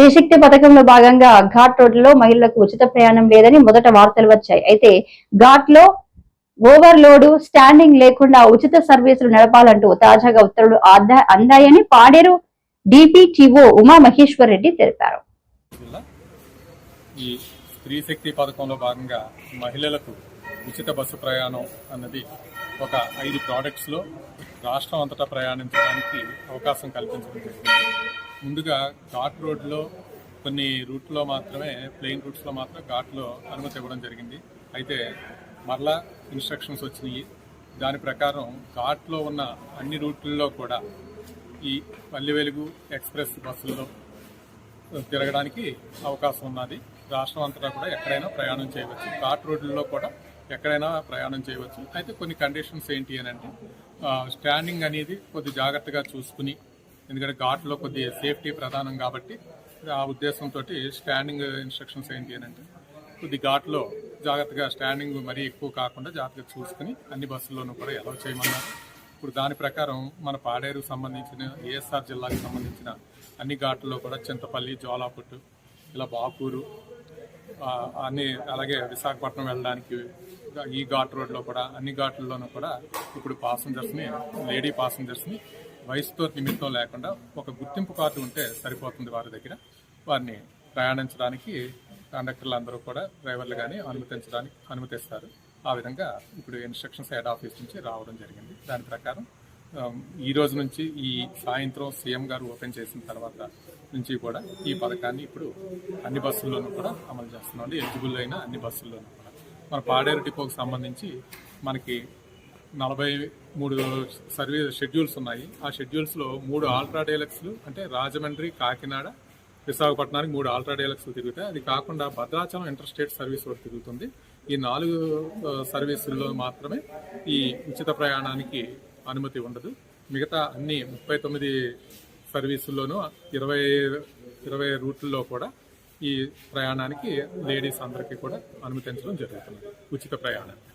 శ్రీశక్తి పథకంలో భాగంగా ఘాట్ రోడ్లలో మహిళలకు ఉచిత ప్రయాణం లేదని మొదట వార్తలు వచ్చాయి. అయితే ఘాట్ లో ఓవర్లోడ్ స్టాండింగ్ లేకుండా ఉచిత సర్వీసులు నడపాలంటూ తాజాగా ఉత్తర్వులు అందాయని పాడేరు డిపిటిఓ ఉమా మహేశ్వర్ రెడ్డి తెలిపారు. ఈ స్త్రీ శక్తి పథకంలో భాగంగా మహిళలకు ఉచిత బస్సు ప్రయాణం అన్నది ఒక 5 ప్రాడక్ట్స్ లో రాష్ట్రం అంతటా ప్రయాణించడానికి అవకాశం కల్పించడం జరిగింది. ముందుగా ఘాట్ రోడ్లో కొన్ని రూట్లో మాత్రమే, ప్లెయిన్ రూట్స్లో మాత్రం ఘాట్లో అనుమతి ఇవ్వడం జరిగింది. అయితే మరలా ఇన్స్ట్రక్షన్స్ వచ్చినాయి. దాని ప్రకారం ఘాట్లో ఉన్న అన్ని రూట్లలో కూడా ఈ పల్లె వెలుగు ఎక్స్ప్రెస్ బస్సుల్లో తిరగడానికి అవకాశం ఉన్నది. రాష్ట్రం అంతటా కూడా ఎక్కడైనా ప్రయాణం చేయవచ్చు. ఘాట్ రోడ్లలో కూడా ఎక్కడైనా ప్రయాణం చేయవచ్చు. అయితే కొన్ని కండిషన్స్ ఏంటి అని అంటే, స్టాండింగ్ అనేది కొద్ది జాగ్రత్తగా చూసుకుని, ఎందుకంటే ఘాట్లో కొద్ది సేఫ్టీ ప్రధానం కాబట్టి ఆ ఉద్దేశంతో స్టాండింగ్ ఇన్స్ట్రక్షన్స్ ఏంటి అని అంటే, కొద్ది ఘాట్లో జాగ్రత్తగా స్టాండింగ్ మరీ ఎక్కువ కాకుండా జాగ్రత్తగా చూసుకుని అన్ని బస్సుల్లోనూ కూడా అలౌ చేయమన్నారు. ఇప్పుడు దాని ప్రకారం మన పాడేరు సంబంధించిన ఏఎస్ఆర్ జిల్లాకి సంబంధించిన అన్ని ఘాట్లలో కూడా చింతపల్లి, జోలాపుట్టు, ఇలా బాకూరు అన్ని, అలాగే విశాఖపట్నం వెళ్ళడానికి ఈ ఘాట్ రోడ్లో కూడా అన్ని ఘాట్లలోనూ కూడా ఇప్పుడు పాసెంజర్స్ని, లేడీ పాసెంజర్స్ని వయసుతో నిమిత్తం లేకుండా ఒక గుర్తింపు కార్డు ఉంటే సరిపోతుంది. వారి దగ్గర వారిని ప్రయాణించడానికి కండక్టర్లు అందరూ కూడా డ్రైవర్లు కానీ అనుమతిస్తారు. ఆ విధంగా ఇప్పుడు ఇన్స్ట్రక్షన్స్ హెడ్ ఆఫీస్ నుంచి రావడం జరిగింది. దాని ప్రకారం ఈ రోజు నుంచి ఈ సాయంత్రం సీఎం గారు ఓపెన్ చేసిన తర్వాత నుంచి కూడా ఈ పథకాన్ని ఇప్పుడు అన్ని బస్సుల్లోనూ కూడా అమలు చేస్తున్నాం. ఎలిజిబుల్ అయిన అన్ని బస్సుల్లోనూ కూడా మన పాడేరు డిపోకి సంబంధించి మనకి 43 సర్వీస్ షెడ్యూల్స్ ఉన్నాయి. ఆ షెడ్యూల్స్లో 3 ఆల్ట్రా డీలక్స్లు, అంటే రాజమండ్రి, కాకినాడ, విశాఖపట్నానికి 3 ఆల్ట్రా డీలక్స్లు తిరుగుతాయి. అది కాకుండా భద్రాచలం ఇంటర్ స్టేట్ సర్వీస్ ఒకటి తిరుగుతుంది. ఈ 4 సర్వీసుల్లో మాత్రమే ఈ ఉచిత ప్రయాణానికి అనుమతి ఉండదు. మిగతా అన్ని 39 సర్వీసుల్లోనూ 20 రూట్లలో కూడా ఈ ప్రయాణానికి లేడీస్ అందరికీ కూడా అనుమతించడం జరుగుతుంది, ఉచిత ప్రయాణానికి.